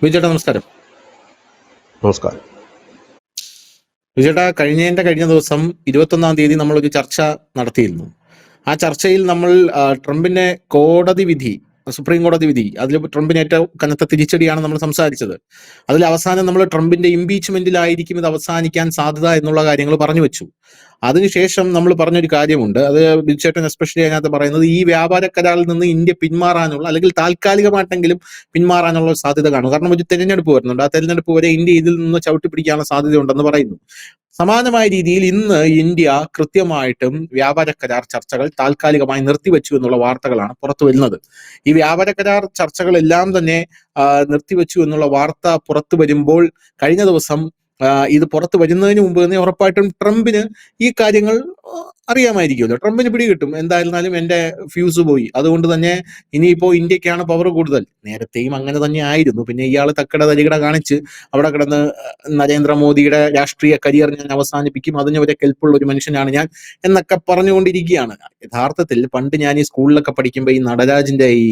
വിജയേട്ടാ നമസ്കാരം. നമസ്കാരം. വിജയേട്ടാ, കഴിഞ്ഞ ദിവസം 21-ാം തീയതി നമ്മളൊരു ചർച്ച നടത്തിയിരുന്നു. ആ ചർച്ചയിൽ നമ്മൾ ട്രംപിന്റെ സുപ്രീം കോടതി വിധി, അതിൽ ട്രംപിന് ഏറ്റവും കനത്ത തിരിച്ചടിയാണ് നമ്മൾ സംസാരിച്ചത്. അതിൽ അവസാനം നമ്മൾ ട്രംപിന്റെ ഇംപീച്ച്മെന്റിലായിരിക്കും ഇത് അവസാനിക്കാൻ സാധ്യത എന്നുള്ള കാര്യങ്ങൾ പറഞ്ഞു വെച്ചു. അതിനുശേഷം നമ്മൾ പറഞ്ഞൊരു കാര്യമുണ്ട്, അത് ബിജുചേട്ടൻ എസ്പെഷ്യലി അതിനകത്ത് പറയുന്നത്, ഈ വ്യാപാര കരാറിൽ നിന്ന് ഇന്ത്യ പിന്മാറാനുള്ള, അല്ലെങ്കിൽ താൽക്കാലികമായിട്ടെങ്കിലും പിന്മാറാനുള്ള സാധ്യത കാണും. കാരണം ഒരു തെരഞ്ഞെടുപ്പ് വരുന്നുണ്ട്, ആ തെരഞ്ഞെടുപ്പ് വരെ ഇന്ത്യ ഇതിൽ നിന്ന് ചവിട്ടിപ്പിടിക്കാനുള്ള സാധ്യതയുണ്ടെന്ന് പറയുന്നു. സമാനമായ രീതിയിൽ ഇന്ന് ഇന്ത്യ കൃത്യമായിട്ടും വ്യാപാര കരാർ ചർച്ചകൾ താൽക്കാലികമായി നിർത്തിവെച്ചു എന്നുള്ള വാർത്തകളാണ് പുറത്തു വരുന്നത്. ഈ വ്യാപാര കരാർ ചർച്ചകളെല്ലാം തന്നെ നിർത്തിവെച്ചു എന്നുള്ള വാർത്ത പുറത്തു വരുമ്പോൾ, കഴിഞ്ഞ ദിവസം ഇത് പുറത്തു വരുന്നതിന് മുമ്പ് തന്നെ ഉറപ്പായിട്ടും ട്രംപിന് ഈ കാര്യങ്ങൾ അറിയാമായിരിക്കുമല്ലോ. ട്രംപിന് പിടികിട്ടും, എന്തായിരുന്നാലും എന്റെ ഫ്യൂസ് പോയി, അതുകൊണ്ട് തന്നെ ഇനിയിപ്പോ ഇന്ത്യക്കാണ് പവർ കൂടുതൽ. നേരത്തെയും അങ്ങനെ തന്നെ ആയിരുന്നു. പിന്നെ ഇയാൾ തക്കട തരികട കാണിച്ച് അവിടെ കിടന്ന് നരേന്ദ്രമോദിയുടെ രാഷ്ട്രീയ കരിയർ ഞാൻ അവസാനിപ്പിക്കും, അതിന് വരെ കെൽപ്പുള്ള ഒരു മനുഷ്യനാണ് ഞാൻ എന്നൊക്കെ പറഞ്ഞുകൊണ്ടിരിക്കുകയാണ്. യഥാർത്ഥത്തിൽ പണ്ട് ഞാൻ ഈ സ്കൂളിലൊക്കെ പഠിക്കുമ്പോൾ ഈ നടരാജിന്റെ ഈ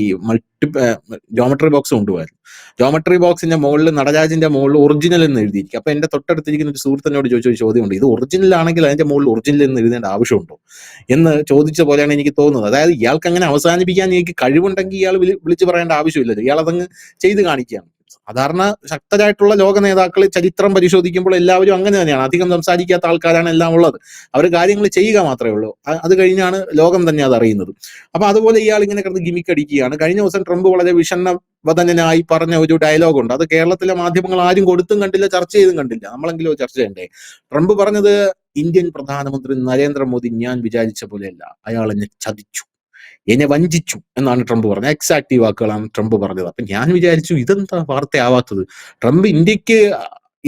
ജോമെട്രി ബോക്സ് കൊണ്ടുപോയിരുന്നു. ജോമെട്രി ബോക്സിന്റെ മുകളിൽ, നടരാജിന്റെ മുകളിൽ ഒറിജിനൽ എന്ന് എഴുതിയിരിക്കും. അപ്പൊ എന്റെ തൊട്ടടുത്തിരിക്കുന്ന ഒരു സുഹൃത്തിനോട് ചോദിച്ചൊരു ചോദ്യമുണ്ട്, ഇത് ഒറിജിനൽ ആണെങ്കിൽ അതിന്റെ മുകളിൽ ഒറിജിനൽ എന്ന് എഴുതേണ്ട ആവശ്യമുണ്ടോ എന്ന് ചോദിച്ച പോലെയാണ് എനിക്ക് തോന്നുന്നത്. അതായത് ഇയാൾക്ക് അങ്ങനെ അവസാനിപ്പിക്കാൻ എനിക്ക് കഴിവുണ്ടെങ്കിൽ ഇയാൾ വിളിച്ചു പറയേണ്ട ആവശ്യമില്ലല്ലോ, ഇയാൾ അതങ്ങ് ചെയ്ത് കാണിക്കുകയാണ്. സാധാരണ ശക്തരായിട്ടുള്ള ലോക നേതാക്കൾ ചരിത്രം പരിശോധിക്കുമ്പോൾ എല്ലാവരും അങ്ങനെ തന്നെയാണ്. അധികം സംസാരിക്കാത്ത ആൾക്കാരാണ് എല്ലാം ഉള്ളത്. അവർ കാര്യങ്ങൾ ചെയ്യുക മാത്രമേ ഉള്ളൂ. അത് കഴിഞ്ഞാണ് ലോകം തന്നെ അത് അറിയുന്നത്. അപ്പൊ അതുപോലെ ഇയാൾ ഇങ്ങനെ കിടന്ന് ഗിമിക്കടിക്കുകയാണ്. കഴിഞ്ഞ ദിവസം ട്രംപ് വളരെ വിഷണ്ണവദനായി പറഞ്ഞ ഒരു ഡയലോഗുണ്ട്, അത് കേരളത്തിലെ മാധ്യമങ്ങൾ ആരും കൊടുത്തും കണ്ടില്ല, ചർച്ച ചെയ്തും കണ്ടില്ല. നമ്മളെങ്കിലും ചർച്ച ചെയ്യണ്ടേ. ട്രംപ് പറഞ്ഞത്, ഇന്ത്യൻ പ്രധാനമന്ത്രി നരേന്ദ്രമോദി ഞാൻ വിചാരിച്ച പോലെയല്ല, അയാൾ എന്നെ ചതിച്ചു, എന്നെ വഞ്ചിച്ചു എന്നാണ് ട്രംപ് പറഞ്ഞത്. എക്സാക്റ്റീവ് വാക്കുകളാണ് ട്രംപ് പറഞ്ഞത്. അപ്പൊ ഞാൻ വിചാരിച്ചു, ഇതെന്താ വാർത്തയാവാത്തത്? ട്രംപ് ഇന്ത്യക്ക്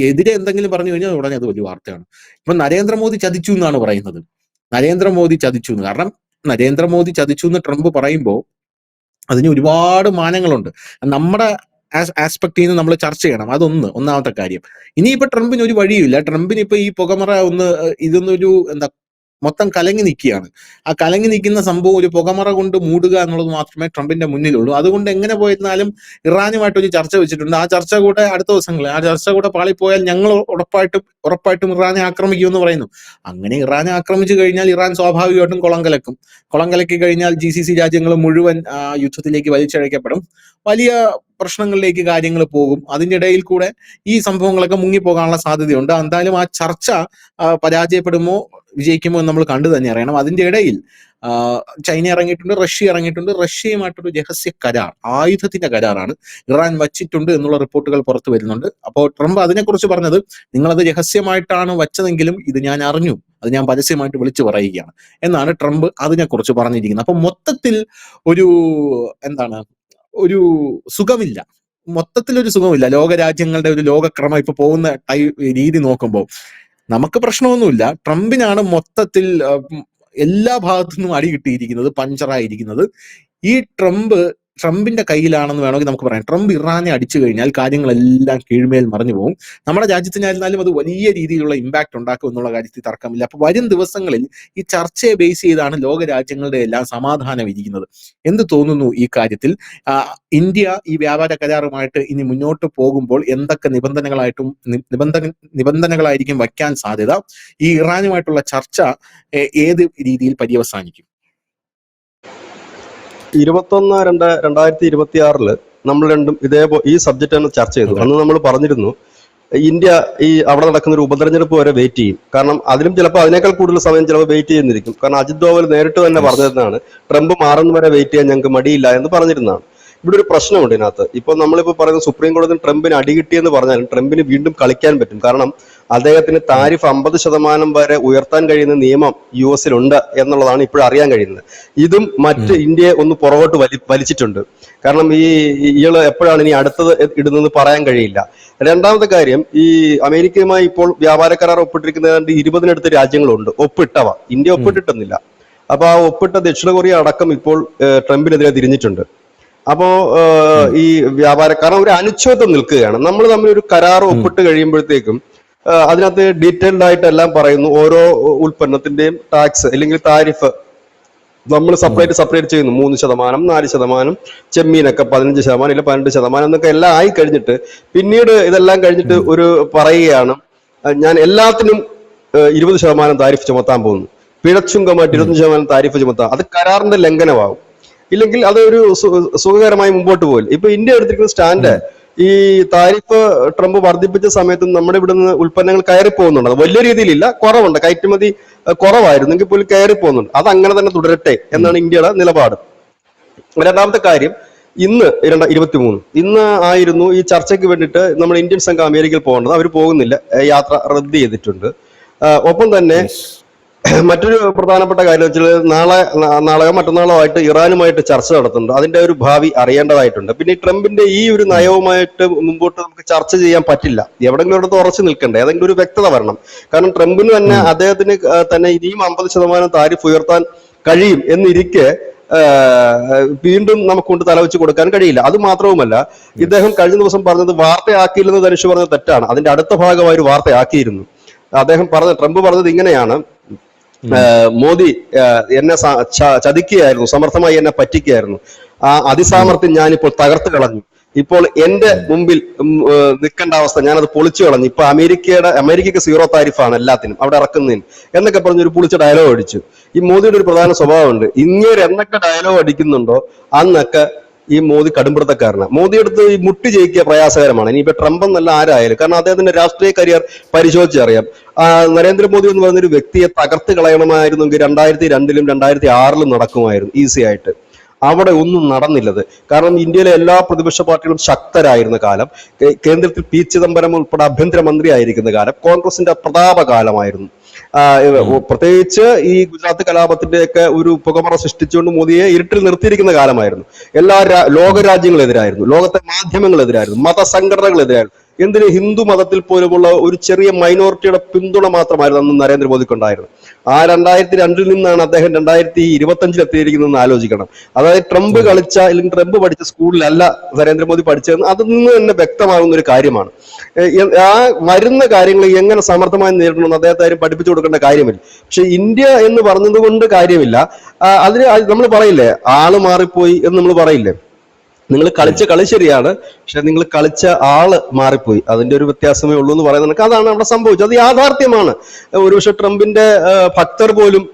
എതിരെ എന്തെങ്കിലും പറഞ്ഞു കഴിഞ്ഞാൽ ഉടനെ അത് വലിയ വാർത്തയാണ്. ഇപ്പൊ നരേന്ദ്രമോദി ചതിച്ചു എന്നാണ് പറയുന്നത്. നരേന്ദ്രമോദി ചതിച്ചു എന്ന്, കാരണം നരേന്ദ്രമോദി ചതിച്ചു എന്ന് ട്രംപ് പറയുമ്പോൾ അതിന് ഒരുപാട് മാനങ്ങളുണ്ട്. നമ്മുടെ ആസ്പെക്റ്റിൽ നിന്ന് നമ്മൾ ചർച്ച ചെയ്യണം. ഒന്നാമത്തെ കാര്യം. ഇനിയിപ്പോ ട്രംപിന് ഒരു വഴിയില്ല. ട്രംപിന് ഇപ്പൊ ഈ പുകമറ ഇതൊന്നൊരു മൊത്തം കലങ്ങി നിൽക്കുകയാണ്. ആ കലങ്ങി നിൽക്കുന്ന സംഭവം ഒരു പുകമറ കൊണ്ട് മൂടുക എന്നുള്ളത് മാത്രമേ ട്രംപിന്റെ മുന്നിലുള്ളൂ. അതുകൊണ്ട് എങ്ങനെ പോയിരുന്നാലും ഇറാനുമായിട്ടൊരു ചർച്ച വെച്ചിട്ടുണ്ട്. ആ ചർച്ച കൂടെ അടുത്ത ദിവസങ്ങളിൽ, ആ ചർച്ച കൂടെ പാളിപ്പോയാൽ ഞങ്ങൾ ഉറപ്പായിട്ടും ഇറാനെ ആക്രമിക്കുമെന്ന് പറയുന്നു. അങ്ങനെ ഇറാനെ ആക്രമിച്ചു കഴിഞ്ഞാൽ ഇറാൻ സ്വാഭാവികമായിട്ടും കുളം കലക്കി കഴിഞ്ഞാൽ GCC രാജ്യങ്ങൾ മുഴുവൻ യുദ്ധത്തിലേക്ക് വലിച്ചഴക്കപ്പെടും. വലിയ പ്രശ്നങ്ങളിലേക്ക് കാര്യങ്ങൾ പോകും. അതിൻ്റെ ഇടയിൽ കൂടെ ഈ സംഭവങ്ങളൊക്കെ മുങ്ങിപ്പോകാനുള്ള സാധ്യതയുണ്ട്. എന്തായാലും ആ ചർച്ച പരാജയപ്പെടുമോ വിജയിക്കുമോ എന്ന് നമ്മൾ കണ്ടു തന്നെ അറിയണം. അതിന്റെ ഇടയിൽ ചൈന ഇറങ്ങിയിട്ടുണ്ട്, റഷ്യ ഇറങ്ങിയിട്ടുണ്ട്. റഷ്യയുമായിട്ടൊരു രഹസ്യ കരാർ, ആയുധത്തിന്റെ കരാറാണ് ഇറാൻ വച്ചിട്ടുണ്ട് എന്നുള്ള റിപ്പോർട്ടുകൾ പുറത്തു വരുന്നുണ്ട്. അപ്പോൾ ട്രംപ് അതിനെക്കുറിച്ച് പറഞ്ഞത്, നിങ്ങളത് രഹസ്യമായിട്ടാണ് വച്ചതെങ്കിലും ഇത് ഞാൻ അറിഞ്ഞു, അത് ഞാൻ പരസ്യമായിട്ട് വിളിച്ചു പറയുകയാണ് എന്നാണ് ട്രംപ് അതിനെക്കുറിച്ച് പറഞ്ഞിരിക്കുന്നത്. അപ്പൊ മൊത്തത്തിൽ ഒരു സുഖമില്ല, മൊത്തത്തിലൊരു സുഖമില്ല. ലോകരാജ്യങ്ങളുടെ ഒരു ലോകക്രമം ഇപ്പൊ പോകുന്ന രീതി നോക്കുമ്പോൾ നമുക്ക് പ്രശ്നമൊന്നുമില്ല. ട്രംപിനാണ് മൊത്തത്തിൽ എല്ലാ ഭാഗത്തു നിന്നും അടി കിട്ടിയിരിക്കുന്നത്, പഞ്ചറായിരിക്കുന്നത്. ഈ ട്രംപിന്റെ കയ്യിലാണെന്ന് വേണമെങ്കിൽ നമുക്ക് പറയാം. ട്രംപ് ഇറാനെ അടിച്ചു കഴിഞ്ഞാൽ കാര്യങ്ങളെല്ലാം കീഴ്മേൽ മറിഞ്ഞു പോകും. നമ്മുടെ രാജ്യത്തിനായിരുന്നാലും അത് വലിയ രീതിയിലുള്ള ഇമ്പാക്ട് ഉണ്ടാക്കും എന്നുള്ള കാര്യത്തിൽ തർക്കമില്ല. അപ്പൊ വരും ദിവസങ്ങളിൽ ഈ ചർച്ചയെ ബേസ് ചെയ്താണ് ലോകരാജ്യങ്ങളുടെ എല്ലാം സമാധാനം ഇരിക്കുന്നത്. എന്ത് തോന്നുന്നു ഈ കാര്യത്തിൽ? ഇന്ത്യ ഈ വ്യാപാര കരാറുമായിട്ട് ഇനി മുന്നോട്ട് പോകുമ്പോൾ എന്തൊക്കെ നിബന്ധനകളായിരിക്കും വയ്ക്കാൻ സാധ്യത? ഈ ഇറാനുമായിട്ടുള്ള ചർച്ച ഏത് രീതിയിൽ പര്യവസാനിക്കും? 21/2/2026 നമ്മൾ രണ്ടും ഈ സബ്ജക്റ്റ് ആണ് ചർച്ച ചെയ്തു. അന്ന് നമ്മൾ പറഞ്ഞിരുന്നു, ഇന്ത്യ അവിടെ നടക്കുന്ന ഒരു ഉപതെരഞ്ഞെടുപ്പ് വരെ വെയിറ്റ് ചെയ്യും. കാരണം അതിലും ചിലപ്പോൾ അതിനേക്കാൾ കൂടുതൽ സമയം ചിലപ്പോൾ വെയിറ്റ് ചെയ്യുന്നിരിക്കും. കാരണം അജിത് ഡോവൽ നേരിട്ട് തന്നെ പറഞ്ഞിരുന്നതാണ്, ട്രംപ് മാറുന്നവരെ വെയിറ്റ് ചെയ്യാൻ ഞങ്ങൾക്ക് മടിയില്ല എന്ന് പറഞ്ഞിരുന്നതാണ്. ഇവിടെ ഒരു പ്രശ്നമുണ്ട് ഇതിനകത്ത്. ഇപ്പൊ നമ്മളിപ്പോ പറയുന്നത്, സുപ്രീം കോടതി ട്രംപിന് അടികിട്ടിയെന്ന് പറഞ്ഞാലും ട്രംപിന് വീണ്ടും കളിക്കാൻ പറ്റും. കാരണം അദ്ദേഹത്തിന് താരിഫ് 50% വരെ ഉയർത്താൻ കഴിയുന്ന നിയമം US-ലുണ്ട് എന്നുള്ളതാണ് ഇപ്പോഴും അറിയാൻ കഴിയുന്നത്. ഇതും മറ്റ് ഇന്ത്യയെ ഒന്ന് പുറകോട്ട് വലിച്ചിട്ടുണ്ട്. കാരണം ഇയാള് എപ്പോഴാണ് ഇനി അടുത്തത് ഇടുന്നതെന്ന് പറയാൻ കഴിയില്ല. രണ്ടാമത്തെ കാര്യം, അമേരിക്കയുമായി ഇപ്പോൾ വ്യാപാര കരാർ ഒപ്പിട്ടിരിക്കുന്ന 20-നടുത്ത് രാജ്യങ്ങളുണ്ട് ഒപ്പിട്ടവ. ഇന്ത്യ ഒപ്പിട്ടിട്ടൊന്നുമില്ല. അപ്പൊ ആ ഒപ്പിട്ട ദക്ഷിണ കൊറിയ അടക്കം ഇപ്പോൾ ട്രംപിനെതിരെ തിരിഞ്ഞിട്ടുണ്ട്. അപ്പോ കാരണം ഒരു അനിശ്ചിതത്വം നിൽക്കുകയാണ്. നമ്മൾ തമ്മിൽ ഒരു കരാർ ഒപ്പിട്ട് കഴിയുമ്പോഴത്തേക്കും അതിനകത്ത് ഡീറ്റെയിൽഡ് ആയിട്ട് എല്ലാം പറയുന്നു. ഓരോ ഉൽപ്പന്നത്തിന്റെയും ടാക്സ് അല്ലെങ്കിൽ താരിഫ് നമ്മൾ സെപ്പറേറ്റ് ചെയ്യുന്നു. 3%, 4%, ചെമ്മീനൊക്കെ 15%, ഇല്ല 18% എന്നൊക്കെ എല്ലാം ആയി കഴിഞ്ഞിട്ട് പിന്നീട് ഇതെല്ലാം കഴിഞ്ഞിട്ട് ഒരു പറയുകയാണ്, ഞാൻ എല്ലാത്തിനും 20% താരിഫ് ചുമത്താൻ പോകുന്നു, പിഴച്ചുങ്കമായിട്ട് 25% താരിഫ് ചുമത്താം. അത് കരാറിന്റെ ലംഘനമാകും. ഇല്ലെങ്കിൽ അതൊരു സുഖകരമായി മുമ്പോട്ട് പോകില്ല. ഇപ്പൊ ഇന്ത്യ എടുത്തിരിക്കുന്ന സ്റ്റാൻഡ്, ഈ താരിഫ് ട്രംപ് വർദ്ധിപ്പിച്ച സമയത്ത് നമ്മുടെ ഇവിടുന്ന് ഉൽപ്പന്നങ്ങൾ കയറി പോകുന്നുണ്ട്. അത് വലിയ രീതിയിലില്ല, കുറവുണ്ട്, കയറ്റുമതി കുറവായിരുന്നെങ്കിൽ പോലും കയറി പോകുന്നുണ്ട്. അത് അങ്ങനെ തന്നെ തുടരട്ടെ എന്നാണ് ഇന്ത്യയുടെ നിലപാട്. രണ്ടാമത്തെ കാര്യം, ഇന്ന് 2023 ഇന്ന് ആയിരുന്നു ഈ ചർച്ചയ്ക്ക് വേണ്ടിയിട്ട് നമ്മുടെ ഇന്ത്യൻ സംഘം അമേരിക്കയിൽ പോകേണ്ടത്. അവർ പോകുന്നില്ല, യാത്ര റദ്ദ് ചെയ്തിട്ടുണ്ട്. ഒപ്പം തന്നെ മറ്റൊരു പ്രധാനപ്പെട്ട കാര്യം വെച്ചാൽ നാളെയോ മറ്റന്നാളോ ആയിട്ട് ഇറാനുമായിട്ട് ചർച്ച നടത്തുന്നുണ്ട്. അതിന്റെ ഒരു ഭാവി അറിയേണ്ടതായിട്ടുണ്ട്. പിന്നെ ഈ ട്രംപിന്റെ ഈ ഒരു നയവുമായിട്ട് മുമ്പോട്ട് നമുക്ക് ചർച്ച ചെയ്യാൻ പറ്റില്ല. എവിടെങ്കിലും ഇടത്ത് ഉറച്ചു നിൽക്കണ്ടേ, ഏതെങ്കിലും ഒരു വ്യക്തത വരണം. കാരണം ട്രംപിന് തന്നെ അദ്ദേഹത്തിന് തന്നെ ഇനിയും 50% താരിഫ് ഉയർത്താൻ കഴിയും എന്നിരിക്കെ വീണ്ടും നമുക്കൊണ്ട് തലവെച്ച് കൊടുക്കാൻ കഴിയില്ല. അത് മാത്രവുമല്ല, ഇദ്ദേഹം കഴിഞ്ഞ ദിവസം പറഞ്ഞത് വാർത്തയാക്കിയില്ലെന്ന് ധനുഷ് പറഞ്ഞത് തെറ്റാണ്. അതിന്റെ അടുത്ത ഭാഗമായി ഒരു വാർത്തയാക്കിയിരുന്നു. ട്രംപ് പറഞ്ഞത് ഇങ്ങനെയാണ്: മോദി എന്നെ ചതിക്കുകയായിരുന്നു, സമർത്ഥമായി എന്നെ പറ്റിക്കുകയായിരുന്നു. ആ അതിസാമർത്ഥ്യം ഞാനിപ്പോൾ തകർത്ത് കളഞ്ഞു. ഇപ്പോൾ എന്റെ മുമ്പിൽ നിൽക്കേണ്ട അവസ്ഥ, ഞാനത് പൊളിച്ചു കളഞ്ഞു. ഇപ്പൊ അമേരിക്കക്ക് 0 താരിഫാണ് എല്ലാത്തിനും അവിടെ ഇറക്കുന്നതിന് എന്നൊക്കെ പറഞ്ഞൊരു പൊളിച്ച ഡയലോഗ് അടിച്ചു. ഈ മോദിയുടെ ഒരു പ്രധാന സ്വഭാവമുണ്ട്, ഇങ്ങനെ എന്നൊക്കെ ഡയലോഗ് അടിക്കുന്നുണ്ടോ അന്നൊക്കെ ഈ മോദി കടുംപിടുത്തക്കാരനാണ്. മോദി എടുത്ത് ഈ മുട്ടി ജയിക്കുക പ്രയാസകരമാണ്. ഇനിയിപ്പോ ട്രംപ് എന്നല്ല ആരായാലും, കാരണം അദ്ദേഹത്തിന്റെ രാഷ്ട്രീയ കരിയർ പരിശോധിച്ചറിയാം. നരേന്ദ്രമോദി എന്ന് പറഞ്ഞൊരു വ്യക്തിയെ തകർത്ത് കളയണമായിരുന്നെങ്കിൽ 2002-ലും 2006-ലും നടക്കുമായിരുന്നു ഈസി ആയിട്ട്. അവിടെ ഒന്നും നടന്നില്ലത്. കാരണം ഇന്ത്യയിലെ എല്ലാ പ്രതിപക്ഷ പാർട്ടികളും ശക്തരായിരുന്ന കാലം, കേന്ദ്രത്തിൽ പി ചിദംബരം ഉൾപ്പെടെ ആഭ്യന്തരമന്ത്രി ആയിരിക്കുന്ന കാലം, കോൺഗ്രസിന്റെ പ്രതാപകാലമായിരുന്നു. പ്രത്യേകിച്ച് ഈ ഗുജറാത്ത് കലാപത്തിന്റെയൊക്കെ ഒരു പുകമറ സൃഷ്ടിച്ചുകൊണ്ട് മോദിയെ ഇരുട്ടിൽ നിർത്തിയിരിക്കുന്ന കാലമായിരുന്നു. എല്ലാ ലോകരാജ്യങ്ങളെതിരായിരുന്നു, ലോകത്തെ മാധ്യമങ്ങളെതിരായിരുന്നു, മതസംഘടനകളെതിരായിരുന്നു. എന്തിന് ഹിന്ദു മതത്തിൽ പോലുമുള്ള ഒരു ചെറിയ മൈനോറിറ്റിയുടെ പിന്തുണ മാത്രമായിരുന്നു അന്ന് നരേന്ദ്രമോദിക്കുണ്ടായിരുന്നു. ആ 2002-ൽ നിന്നാണ് അദ്ദേഹം 2025-ൽ എത്തിയിരിക്കുന്നതെന്ന് ആലോചിക്കണം. അതായത് ട്രംപ് കളിച്ച അല്ലെങ്കിൽ ട്രംപ് പഠിച്ച സ്കൂളിലല്ല നരേന്ദ്രമോദി പഠിച്ചതെന്ന് അതിൽ നിന്ന് തന്നെ വ്യക്തമാകുന്ന ഒരു കാര്യമാണ്. ആ വരുന്ന കാര്യങ്ങൾ എങ്ങനെ സമർത്ഥമായി നേരിടണമെന്ന് അദ്ദേഹത്തെ ആരും പഠിപ്പിച്ചു കൊടുക്കേണ്ട കാര്യമില്ല. പക്ഷെ ഇന്ത്യ എന്ന് പറഞ്ഞത് കൊണ്ട് കാര്യമില്ല. അതിന് നമ്മൾ പറയില്ലേ, ആള് മാറിപ്പോയി എന്ന് നമ്മൾ പറയില്ലേ. നിങ്ങൾ കളിച്ച കളി ശരിയാണ്, പക്ഷെ നിങ്ങൾ കളിച്ച ആള് മാറിപ്പോയി, അതിന്റെ ഒരു വ്യത്യാസമേ ഉള്ളൂ എന്ന് പറയുന്നത്. അതാണ് അവിടെ സംഭവിച്ചത്. അത് യാഥാർത്ഥ്യമാണ്. ഒരുപക്ഷെ ട്രംപിന്റെ ഭക്തർ പോലും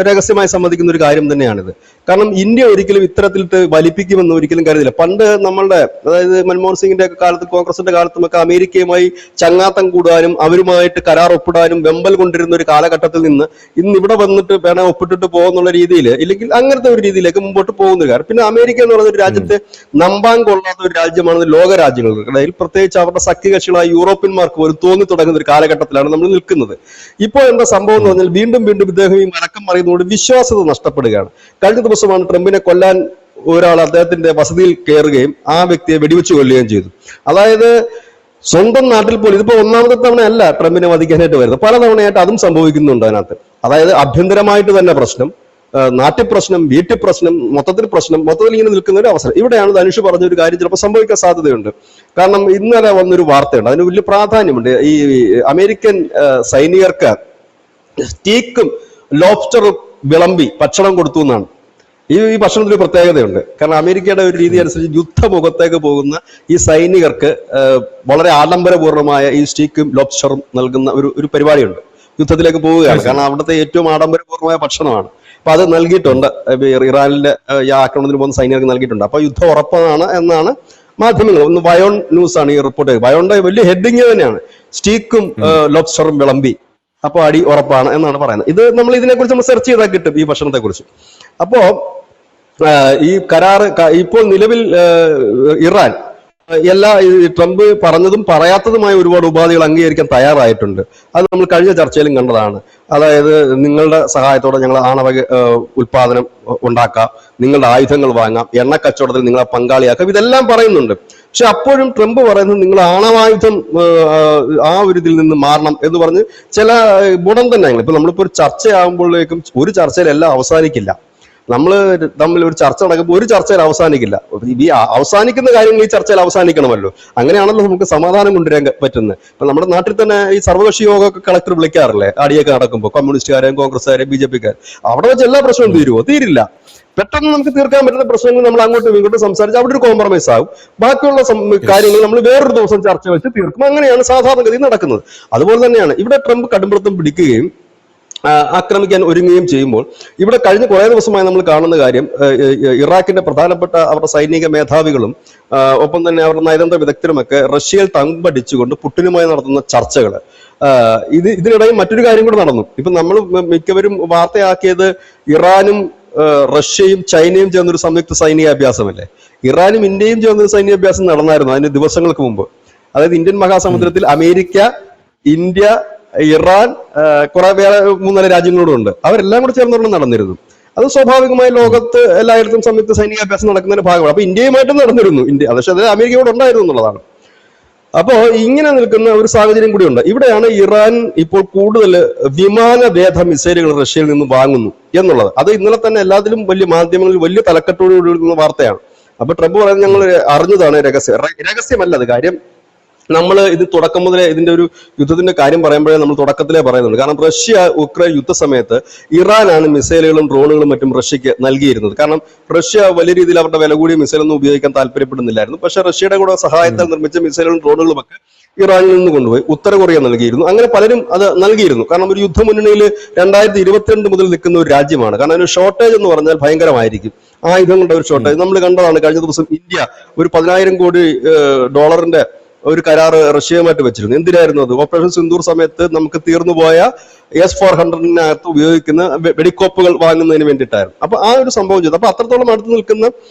രഹസ്യമായി സമ്മതിക്കുന്ന ഒരു കാര്യം തന്നെയാണിത്. കാരണം ഇന്ത്യ ഒരിക്കലും ഇത്തരത്തിലിട്ട് വലിപ്പിക്കുമെന്ന് ഒരിക്കലും കരുതില്ല. പണ്ട് നമ്മളുടെ, അതായത് മൻമോഹൻ സിംഗിന്റെ ഒക്കെ കാലത്ത്, കോൺഗ്രസിന്റെ കാലത്തുമൊക്കെ അമേരിക്കയുമായി ചങ്ങാത്തം കൂടാനും അവരുമായിട്ട് കരാർ ഒപ്പിടാനും വെമ്പൽ കൊണ്ടിരുന്ന ഒരു കാലഘട്ടത്തിൽ നിന്ന് ഇന്ന് ഇവിടെ വന്നിട്ട് വേണം ഒപ്പിട്ടിട്ട് പോകുന്നുള്ള രീതിയിൽ, ഇല്ലെങ്കിൽ അങ്ങനത്തെ ഒരു രീതിയിലേക്ക് മുമ്പോട്ട് പോകുന്ന കാര്യം. പിന്നെ അമേരിക്ക എന്ന് പറയുന്ന ഒരു രാജ്യത്തെ നമ്പാൻ കൊള്ളാത്ത ഒരു രാജ്യമാണ് ലോക രാജ്യങ്ങൾക്കിടയിൽ, പ്രത്യേകിച്ച് അവരുടെ സഖ്യകക്ഷികളായ യൂറോപ്യന്മാർക്ക് പോലും തോന്നി തുടങ്ങുന്ന ഒരു കാലഘട്ടത്തിലാണ് നമ്മൾ നിൽക്കുന്നത്. ഇപ്പോൾ എന്താ സംഭവം എന്ന് പറഞ്ഞാൽ, വീണ്ടും ഇദ്ദേഹം ഈ മലക്കം മറിയുന്നതോട് വിശ്വാസ്യത നഷ്ടപ്പെടുകയാണ്. കഴിഞ്ഞ ദിവസമാണ് ട്രംപിനെ കൊല്ലാൻ ഒരാൾ അദ്ദേഹത്തിന്റെ വസതിയിൽ കയറുകയും ആ വ്യക്തിയെ വെടിവെച്ച് കൊല്ലുകയും ചെയ്തു. അതായത് സ്വന്തം നാട്ടിൽ പോലും, ഇതിപ്പോ ഒന്നാമത്തെ തവണയല്ല ട്രംപിനെ വധിക്കാനായിട്ട് വരുന്നത്, പല തവണയായിട്ട് അതും സംഭവിക്കുന്നുണ്ട് അതിനകത്ത്. അതായത് ആഭ്യന്തരമായിട്ട് തന്നെ പ്രശ്നം, നാട്ടിൽ പ്രശ്നം, വീട്ടിൽ പ്രശ്നം, മൊത്തത്തിൽ ഇങ്ങനെ നിൽക്കുന്ന ഒരു അവസരം. ഇവിടെയാണ് ധനുഷ് പറഞ്ഞ ഒരു കാര്യം ചിലപ്പോൾ സംഭവിക്കാൻ സാധ്യതയുണ്ട്. കാരണം ഇന്നലെ വന്നൊരു വാർത്തയുണ്ട്, അതിന് വലിയ പ്രാധാന്യമുണ്ട്. ഈ അമേരിക്കൻ സൈനികർക്ക് സ്റ്റീക്കും ലോബ്സ്റ്ററും വിളമ്പി ഭക്ഷണം കൊടുത്തു എന്നാണ്. ഈ ഭക്ഷണത്തിന് ഒരു പ്രത്യേകതയുണ്ട്. കാരണം അമേരിക്കയുടെ ഒരു രീതി അനുസരിച്ച് യുദ്ധമുഖത്തേക്ക് പോകുന്ന ഈ സൈനികർക്ക് വളരെ ആഡംബരപൂർണമായ ഈ സ്റ്റീക്കും ലോബ്സ്റ്ററും നൽകുന്ന ഒരു പരിപാടിയുണ്ട്. യുദ്ധത്തിലേക്ക് പോവുകയാണ്, കാരണം അവിടുത്തെ ഏറ്റവും ആഡംബരപൂർണമായ ഭക്ഷണമാണ്. അപ്പൊ അത് നൽകിയിട്ടുണ്ട്. ഇറാനിലെ ഈ ആക്രമണത്തിന് പോകുന്ന സൈനികർക്ക് നൽകിയിട്ടുണ്ട്. അപ്പൊ യുദ്ധം ഉറപ്പാണ് എന്നാണ് മാധ്യമങ്ങൾ, ഒന്ന് വയോൺ ന്യൂസ് ആണ് ഈ റിപ്പോർട്ട് ചെയ്തത്. വയോണിന്റെ വലിയ ഹെഡിങ് തന്നെയാണ്, സ്റ്റീക്കും ലോബ്സ്റ്ററും വിളമ്പി, അപ്പൊ അടി ഉറപ്പാണ് എന്നാണ് പറയുന്നത്. ഇത് നമ്മൾ ഇതിനെക്കുറിച്ച് നമ്മൾ സെർച്ച് ചെയ്താൽ കിട്ടും ഈ ഭക്ഷണത്തെ കുറിച്ച്. അപ്പോ ഈ കരാറ് ഇപ്പോൾ നിലവിൽ ഇറാൻ എല്ലാ ട്രംപ് പറഞ്ഞതും പറയാത്തതുമായ ഒരുപാട് ഉപാധികൾ അംഗീകരിക്കാൻ തയ്യാറായിട്ടുണ്ട്. അത് നമ്മൾ കഴിഞ്ഞ ചർച്ചയിലും കണ്ടതാണ്. അതായത് നിങ്ങളുടെ സഹായത്തോടെ ഞങ്ങൾ ആണവ ഉൽപാദനം ഉണ്ടാക്കാം, നിങ്ങളുടെ ആയുധങ്ങൾ വാങ്ങാം, എണ്ണ കച്ചവടത്തിൽ നിങ്ങളെ പങ്കാളിയാക്കാം, ഇതെല്ലാം പറയുന്നുണ്ട്. പക്ഷെ അപ്പോഴും ട്രംപ് പറയുന്നത് നിങ്ങൾ ആണവായുധം ആ ഒരു ഇതിൽ നിന്ന് മാറണം എന്ന് പറഞ്ഞ് ചില ഗുണം തന്നെ. ഇപ്പൊ നമ്മളിപ്പോ ഒരു ചർച്ചയാകുമ്പോഴേക്കും ഒരു ചർച്ചയിലെല്ലാം അവസാനിക്കില്ല. നമ്മൾ തമ്മിൽ ഒരു ചർച്ച നടക്കുമ്പോൾ ഒരു ചർച്ചയിൽ അവസാനിക്കില്ല. ഈ അവസാനിക്കുന്ന കാര്യങ്ങൾ ഈ ചർച്ചയിൽ അവസാനിക്കണമല്ലോ. അങ്ങനെയാണല്ലോ നമുക്ക് സമാധാനം കൊണ്ടുവരാൻ പറ്റുന്നത്. ഇപ്പൊ നമ്മുടെ നാട്ടിൽ തന്നെ ഈ സർവകക്ഷി യോഗമൊക്കെ കളക്ടർ വിളിക്കാറില്ലേ അടിയൊക്കെ നടക്കുമ്പോൾ, കമ്മ്യൂണിസ്റ്റുകാരെയും കോൺഗ്രസ്സുകാരെയും BJP-ക്കാർ. അവിടെ വെച്ച് എല്ലാ പ്രശ്നവും തീരുമോ? തീരില്ല. പെട്ടെന്ന് നമുക്ക് തീർക്കാൻ പറ്റുന്ന പ്രശ്നങ്ങൾ നമ്മൾ അങ്ങോട്ടും ഇങ്ങോട്ടും സംസാരിച്ച് അവിടെ ഒരു കോംപ്രമൈസ് ആകും. ബാക്കിയുള്ള കാര്യങ്ങൾ നമ്മൾ വേറൊരു ദിവസം ചർച്ച വെച്ച് തീർക്കും. അങ്ങനെയാണ് സാധാരണഗതി നടക്കുന്നത്. അതുപോലെ തന്നെയാണ് ഇവിടെ ട്രംപ് കടുംപിടുത്തം പിടിക്കുകയും ആക്രമിക്കാൻ ഒരുങ്ങുകയും ചെയ്യുമ്പോൾ ഇവിടെ കഴിഞ്ഞ കുറേ ദിവസമായി നമ്മൾ കാണുന്ന കാര്യം, ഇറാഖിന്റെ പ്രധാനപ്പെട്ട അവരുടെ സൈനിക മേധാവികളും ഒപ്പം തന്നെ അവരുടെ നയതന്ത്ര വിദഗ്ധരുമൊക്കെ റഷ്യയിൽ തമ്പടിച്ചുകൊണ്ട് പുടിനുമായി നടത്തുന്ന ചർച്ചകൾ. ഇതിനിടയിൽ മറ്റൊരു കാര്യം കൂടെ നടന്നു. ഇപ്പൊ നമ്മൾ മിക്കവരും വാർത്തയാക്കിയത് ഇറാനും റഷ്യയും ചൈനയും ചേർന്നൊരു സംയുക്ത സൈനികാഭ്യാസമല്ലേ. ഇറാനും ഇന്ത്യയും ചേർന്നൊരു സൈനികാഭ്യാസം നടന്നായിരുന്നു അതിന് ദിവസങ്ങൾക്ക് മുമ്പ്. അതായത് ഇന്ത്യൻ മഹാസമുദ്രത്തിൽ അമേരിക്ക, ഇന്ത്യ, ഇറാൻ, കുറെ വേറെ 3-4 രാജ്യങ്ങളോടും ഉണ്ട്. അവരെല്ലാം കൂടെ ചേർന്നൊരെണ്ണം നടന്നിരുന്നു. അത് സ്വാഭാവികമായി ലോകത്ത് എല്ലായിടത്തും സംയുക്ത സൈനികാഭ്യാസം നടക്കുന്നതിന്റെ ഭാഗമാണ്. അപ്പൊ ഇന്ത്യയുമായിട്ടും നടന്നിരുന്നു. പക്ഷെ അത് അമേരിക്കയോട് ഉണ്ടായിരുന്നു എന്നുള്ളതാണ്. അപ്പോ ഇങ്ങനെ നിൽക്കുന്ന ഒരു സാഹചര്യം കൂടിയുണ്ട്. ഇവിടെയാണ് ഇറാൻ ഇപ്പോൾ കൂടുതൽ വിമാനവേധ മിസൈലുകൾ റഷ്യയിൽ നിന്ന് വാങ്ങുന്നു എന്നുള്ളത്. അത് ഇന്നലെ തന്നെ എല്ലാത്തിലും വലിയ മാധ്യമങ്ങളിൽ വലിയ തലക്കെട്ടോടുകൂടി വാർത്തയാണ്. അപ്പൊ ട്രംപ് പറയുന്നത് ഞങ്ങൾ അറിഞ്ഞതാണ്, രഹസ്യമല്ല അത്. കാര്യം നമ്മൾ ഇത് തുടക്കം മുതലേ ഇതിന്റെ ഒരു യുദ്ധത്തിന്റെ കാര്യം പറയുമ്പോഴേ നമ്മൾ തുടക്കത്തിലേ പറയുന്നുണ്ട്. കാരണം റഷ്യ ഉക്രൈൻ യുദ്ധ സമയത്ത് ഇറാനാണ് മിസൈലുകളും ഡ്രോണുകളും മറ്റും റഷ്യക്ക് നൽകിയിരുന്നത്. കാരണം റഷ്യ വലിയ രീതിയിൽ അവരുടെ വില കൂടിയ മിസൈലൊന്നും ഉപയോഗിക്കാൻ താല്പര്യപ്പെടുന്നില്ലായിരുന്നു. പക്ഷെ റഷ്യയുടെ കൂടെ സഹായത്താൽ നിർമ്മിച്ച മിസൈലുകളും ഡ്രോണുകളും ഒക്കെ ഇറാനിൽ നിന്ന് കൊണ്ടുപോയി ഉത്തര കൊറിയ നൽകിയിരുന്നു. അങ്ങനെ പലരും അത് നൽകിയിരുന്നു. കാരണം ഒരു യുദ്ധമുന്നണിയിൽ 2022 മുതൽ നിൽക്കുന്ന ഒരു രാജ്യമാണ്. കാരണം ഒരു ഷോർട്ടേജ് എന്ന് പറഞ്ഞാൽ ഭയങ്കരമായിരിക്കും. ആയുധങ്ങളുടെ ഒരു ഷോർട്ടേജ് നമ്മൾ കണ്ടതാണ്. കഴിഞ്ഞ ദിവസം ഇന്ത്യ ഒരു 10,000 കോടി ഡോളറിന്റെ ഒരു കരാറ് റഷ്യയുമായിട്ട് വെച്ചിരുന്നു. എന്തിനായിരുന്നു അത്? ഓപ്പറേഷൻ സിന്ദൂർ സമയത്ത് നമുക്ക് തീർന്നുപോയ S-400 ഉപയോഗിക്കുന്ന വെടിക്കോപ്പുകൾ വാങ്ങുന്നതിന് വേണ്ടിയിട്ടായിരുന്നു. അപ്പൊ ആ ഒരു സംഭവം ചെയ്തു. അപ്പൊ അത്രത്തോളം അടുത്ത് നിൽക്കുന്ന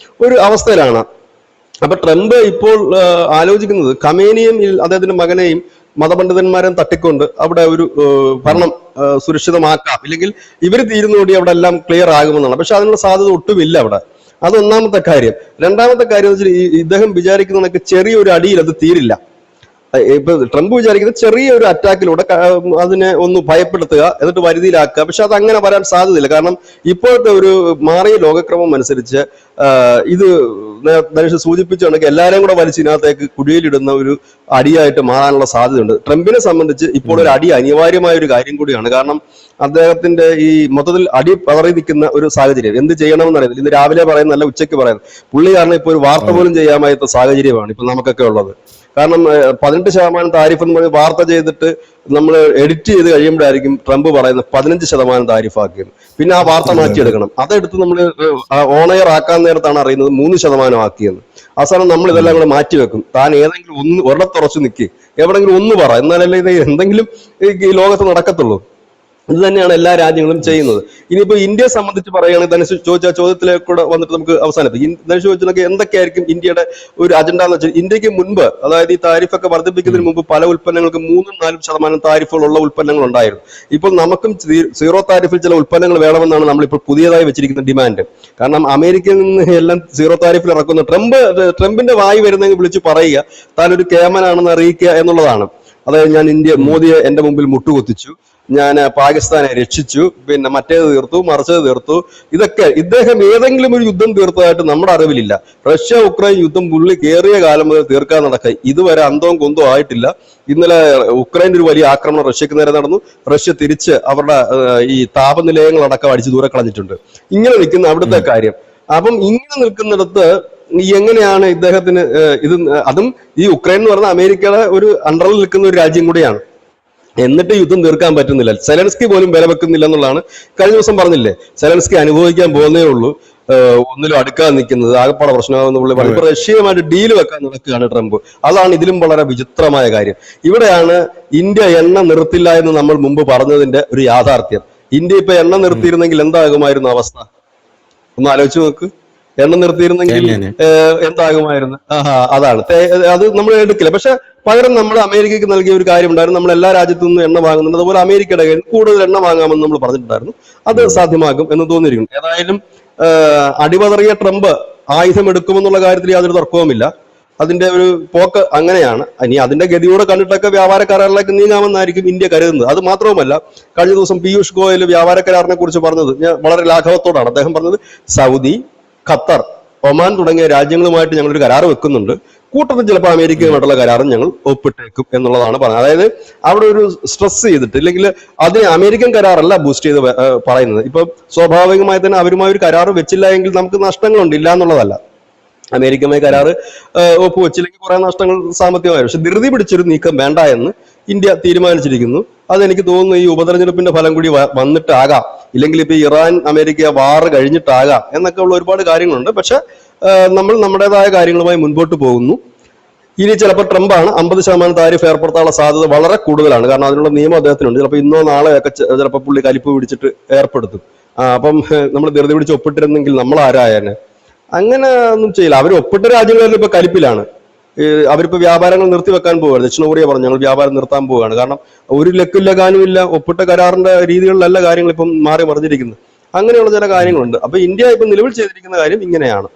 ഒരു അവസ്ഥയിലാണ്. അപ്പൊ ട്രംപ് ഇപ്പോൾ ആലോചിക്കുന്നത് ഖമേനിയും അദ്ദേഹത്തിന്റെ മകനെയും മതപണ്ഡിതന്മാരെയും തട്ടിക്കൊണ്ട് അവിടെ ഒരു ഭരണം സുരക്ഷിതമാക്കാം, ഇല്ലെങ്കിൽ ഇവർ തീരുന്നോടി അവിടെ എല്ലാം ക്ലിയർ ആകുമെന്നാണ്. പക്ഷെ അതിനുള്ള സാധ്യത ഒട്ടുമില്ല അവിടെ. അത് ഒന്നാമത്തെ കാര്യം. രണ്ടാമത്തെ കാര്യം എന്ന് വെച്ചാൽ ഇദ്ദേഹം വിചാരിക്കുന്ന ചെറിയൊരു അടിയിൽ അത് തീരില്ല. ഇപ്പൊ ട്രംപ് വിചാരിക്കുന്നത് ചെറിയൊരു അറ്റാക്കിലൂടെ അതിനെ ഒന്ന് ഭയപ്പെടുത്തുക, എന്നിട്ട് വരുതിയിലാക്കുക. പക്ഷെ അത് അങ്ങനെ വരാൻ സാധ്യതയില്ല. കാരണം ഇപ്പോഴത്തെ ഒരു മാറിയ ലോകക്രമം അനുസരിച്ച് ഇത് ധനുഷ് സൂചിപ്പിച്ചുണ്ടെങ്കിൽ എല്ലാവരെയും കൂടെ വലിച്ച് ഇതിനകത്തേക്ക് കുടിയിലിടുന്ന ഒരു അടിയായിട്ട് മാറാനുള്ള സാധ്യതയുണ്ട്. ട്രംപിനെ സംബന്ധിച്ച് ഇപ്പോൾ ഒരു അടി അനിവാര്യമായ ഒരു കാര്യം കൂടിയാണ്. കാരണം അദ്ദേഹത്തിന്റെ ഈ മൊത്തത്തിൽ അടി പതറി നിൽക്കുന്ന ഒരു സാഹചര്യം. എന്ത് ചെയ്യണമെന്ന് അറിയത്തില്ല. ഇന്ന് രാവിലെ പറയുന്നതല്ല, ഉച്ചയ്ക്ക് പറയുന്നത്. പുള്ളി കാരണം ഇപ്പോൾ ഒരു വാർത്ത പോലും ചെയ്യാമാത്ത സാഹചര്യമാണ് ഇപ്പൊ നമുക്കൊക്കെ ഉള്ളത്. കാരണം 18% താരിഫ് എന്ന് പറഞ്ഞ് വാർത്ത ചെയ്തിട്ട് നമ്മൾ എഡിറ്റ് ചെയ്ത് കഴിയുമ്പോഴായിരിക്കും ട്രംപ് പറയുന്നത് 15% താരിഫാക്കിയത്. പിന്നെ ആ വാർത്ത മാറ്റിയെടുക്കണം. അതെടുത്ത് നമ്മൾ ഓൺ എയർ ആക്കാൻ നേരത്താണ് അറിയുന്നത് 3% ആക്കിയെന്ന്. അവസാനം നമ്മൾ ഇതെല്ലാം കൂടെ മാറ്റിവെക്കും. താൻ ഏതെങ്കിലും ഒരിടത്തുറച്ചു നിൽക്കി, എവിടെങ്കിലും ഒന്ന് പറ, എന്നാലല്ലേ ഇത് എന്തെങ്കിലും ഈ ലോകത്ത് നടക്കത്തുള്ളൂ. ഇത് തന്നെയാണ് എല്ലാ രാജ്യങ്ങളും ചെയ്യുന്നത്. ഇനിയിപ്പോ ഇന്ത്യയെ സംബന്ധിച്ച് പറയുകയാണെങ്കിൽ ധനുഷ് ചോദിച്ച ചോദ്യത്തിലേക്കൂടെ വന്നിട്ട് നമുക്ക് അവസാനിപ്പിക്കും. ധനുഷ് ചോദിച്ചതൊക്കെ എന്തൊക്കെയായിരിക്കും ഇന്ത്യയുടെ ഒരു അജണ്ട എന്ന് വെച്ചാൽ, ഇന്ത്യക്ക് മുൻപ്, അതായത് ഈ താരിഫൊക്കെ വർദ്ധിപ്പിക്കുന്നതിന് മുമ്പ് പല ഉൽപ്പന്നങ്ങൾക്ക് 3-4% താരിഫുകളുള്ള ഉൽപ്പന്നങ്ങൾ ഉണ്ടായിരുന്നു. ഇപ്പോൾ നമുക്കും 0 താരിഫിൽ ചില ഉൽപ്പന്നങ്ങൾ വേണമെന്നാണ് നമ്മളിപ്പോൾ പുതിയതായി വെച്ചിരിക്കുന്ന ഡിമാൻഡ്. കാരണം അമേരിക്കയിൽ നിന്ന് എല്ലാം 0 താരിഫിൽ ഇറക്കുന്ന ട്രംപിന്റെ വായി വരുന്നെങ്കിൽ വിളിച്ച് പറയുക താൻ ഒരു കേമനാണെന്ന് അറിയിക്കുക എന്നുള്ളതാണ്. അതായത് ഞാൻ മോദിയെ എന്റെ മുമ്പിൽ മുട്ടുകുത്തിച്ചു, ഞാൻ പാകിസ്ഥാനെ രക്ഷിച്ചു, പിന്നെ മറ്റേത് തീർത്തു, മറിച്ചത് തീർത്തു. ഇതൊക്കെ ഇദ്ദേഹം ഏതെങ്കിലും ഒരു യുദ്ധം തീർത്തതായിട്ട് നമ്മുടെ അറിവിലില്ല. റഷ്യ ഉക്രൈൻ യുദ്ധം പുള്ളി കയറിയ കാലം മുതൽ തീർക്കാൻ നടക്കുക ഇതുവരെ അന്തവും കൊന്തവും ആയിട്ടില്ല. ഇന്നലെ ഉക്രൈൻ്റെ ഒരു വലിയ ആക്രമണം റഷ്യക്ക് നേരെ നടന്നു. റഷ്യ തിരിച്ച് അവരുടെ ഈ താപനിലയങ്ങളടക്കം അടിച്ച് ദൂരെ കളഞ്ഞിട്ടുണ്ട്. ഇങ്ങനെ നിൽക്കുന്ന അവിടുത്തെ കാര്യം. അപ്പം ഇങ്ങനെ നിൽക്കുന്നിടത്ത് എങ്ങനെയാണ് ഇദ്ദേഹത്തിന് ഇത്? അതും ഈ ഉക്രൈൻ എന്ന് പറഞ്ഞാൽ അമേരിക്കയുടെ ഒരു അണ്ടറിൽ നിൽക്കുന്ന ഒരു രാജ്യം കൂടിയാണ്. എന്നിട്ട് യുദ്ധം തീർക്കാൻ പറ്റുന്നില്ല. സെലൻസ്കി പോലും വില വെക്കുന്നില്ല എന്നുള്ളതാണ്. കഴിഞ്ഞ ദിവസം പറഞ്ഞില്ലേ, സെലൻസ്കി അനുഭവിക്കാൻ പോകുന്നേ ഉള്ളൂ, ഒന്നിലും അടുക്കാൻ നിൽക്കുന്നത് ആകെപ്പാടെ പ്രശ്നമാകുന്ന പുള്ളി പറഞ്ഞു. ഇപ്പൊ റഷ്യയുമായിട്ട് ഡീല് വെക്കാൻ നടക്കുകയാണ് ട്രംപ്. അതാണ് ഇതിലും വളരെ വിചിത്രമായ കാര്യം. ഇവിടെയാണ് ഇന്ത്യ എണ്ണ നിർത്തില്ല എന്ന് നമ്മൾ മുമ്പ് പറഞ്ഞതിന്റെ ഒരു യാഥാർത്ഥ്യം. ഇന്ത്യ ഇപ്പൊ എണ്ണ നിർത്തിയിരുന്നെങ്കിൽ എന്താകുമായിരുന്നു അവസ്ഥ? ഒന്ന് ആലോചിച്ച് നോക്ക്. എണ്ണ നിർത്തിയിരുന്നെങ്കിൽ എന്താകുമായിരുന്നു? അതാണ് അത് നമ്മൾ എടുക്കില്ല. പക്ഷെ പകരം നമ്മൾ അമേരിക്കയ്ക്ക് നൽകിയ ഒരു കാര്യം ഉണ്ടായിരുന്നു. നമ്മൾ എല്ലാ രാജ്യത്തു നിന്നും എണ്ണ വാങ്ങുന്നുണ്ട്. അതുപോലെ അമേരിക്കയുടെ കൂടുതൽ എണ്ണ വാങ്ങാമെന്ന് നമ്മൾ പറഞ്ഞിട്ടുണ്ടായിരുന്നു. അത് സാധ്യമാകും എന്ന് തോന്നിയിരിക്കുന്നു. ഏതായാലും അടിപതറിയ ട്രംപ് ആയുധം എടുക്കുമെന്നുള്ള കാര്യത്തിൽ യാതൊരു തർക്കവുമില്ല. അതിന്റെ ഒരു പോക്ക് അങ്ങനെയാണ്. ഇനി അതിന്റെ ഗതിയോടെ കണ്ടിട്ടൊക്കെ വ്യാപാര കരാറിലേക്ക് നീങ്ങാമെന്നായിരിക്കും ഇന്ത്യ കരുതുന്നത്. അത് മാത്രവുമല്ല, കഴിഞ്ഞ ദിവസം പീയൂഷ് ഗോയൽ വ്യാപാര കരാറിനെ കുറിച്ച് പറഞ്ഞത് ഞാൻ വളരെ ലാഘവത്തോടാണ്. അദ്ദേഹം പറഞ്ഞത് സൗദി, ഖത്തർ, ഒമാൻ തുടങ്ങിയ രാജ്യങ്ങളുമായിട്ട് ഞങ്ങളൊരു കരാർ വെക്കുന്നുണ്ട്, കൂട്ടത്തിൽ ചിലപ്പോൾ അമേരിക്കയുമായിട്ടുള്ള കരാറും ഞങ്ങൾ ഒപ്പിട്ടേക്കും എന്നുള്ളതാണ് പറഞ്ഞത്. അതായത് അവിടെ ഒരു സ്ട്രെസ് ചെയ്തിട്ട്, ഇല്ലെങ്കിൽ അതിന് അമേരിക്കൻ കരാറല്ല ബൂസ്റ്റ് ചെയ്ത് പറയുന്നത്. ഇപ്പൊ സ്വാഭാവികമായി തന്നെ അവരുമായി ഒരു കരാർ വെച്ചില്ല എങ്കിൽ നമുക്ക് നഷ്ടങ്ങളുണ്ട്, ഇല്ല എന്നുള്ളതല്ല. അമേരിക്കയുമായി കരാറ് ഒപ്പുവെച്ചില്ലെങ്കിൽ കുറെ നഷ്ടങ്ങൾ സാമ്പത്തികമായി. പക്ഷെ ധൃതി പിടിച്ചൊരു നീക്കം വേണ്ട എന്ന് ഇന്ത്യ തീരുമാനിച്ചിരിക്കുന്നു. അതെനിക്ക് തോന്നുന്നു ഈ ഉപതെരഞ്ഞെടുപ്പിന്റെ ഫലം കൂടി വന്നിട്ടാകാം, ഇല്ലെങ്കിൽ ഇപ്പൊ ഇറാൻ അമേരിക്ക വാർ കഴിഞ്ഞിട്ടാകാം എന്നൊക്കെ ഉള്ള ഒരുപാട് കാര്യങ്ങളുണ്ട്. പക്ഷെ നമ്മൾ നമ്മുടേതായ കാര്യങ്ങളുമായി മുൻപോട്ട് പോകുന്നു. ഇനി ചിലപ്പോൾ ട്രംപാണ് 50% താരിഫ് ഏർപ്പെടുത്താനുള്ള സാധ്യത വളരെ കൂടുതലാണ്. കാരണം അതിനുള്ള നിയമം അദ്ദേഹത്തിനുണ്ട്. ചിലപ്പോൾ ഇന്നോ നാളെയൊക്കെ ചിലപ്പോൾ പുള്ളി കലിപ്പ് പിടിച്ചിട്ട് ഏർപ്പെടുത്തും. അപ്പം നമ്മൾ ധൃതി പിടിച്ച് ഒപ്പിട്ടിരുന്നെങ്കിൽ നമ്മൾ ആരായനെ? അങ്ങനെ ഒന്നും ചെയ്യില്ല. അവർ ഒപ്പിട്ട രാജ്യങ്ങളിൽ ഇപ്പൊ കലിപ്പിലാണ്. അവരിപ്പോ വ്യാപാരങ്ങൾ നിർത്തിവെക്കാൻ പോവുകയാണ്. ദക്ഷിണ കൊറിയ പറഞ്ഞു ഞങ്ങൾ വ്യാപാരം നിർത്താൻ പോവുകയാണ്. കാരണം ഒരു ലക്കില്ല കാനുമില്ല, ഒപ്പിട്ട കരാറിന്റെ രീതികളിലല്ല കാര്യങ്ങൾ ഇപ്പം മാറി മറിഞ്ഞിരിക്കുന്നത്. അങ്ങനെയുള്ള ചില കാര്യങ്ങളുണ്ട്. അപ്പൊ ഇന്ത്യ ഇപ്പൊ നിലവിൽ ചെയ്തിരിക്കുന്ന കാര്യം ഇങ്ങനെയാണ്.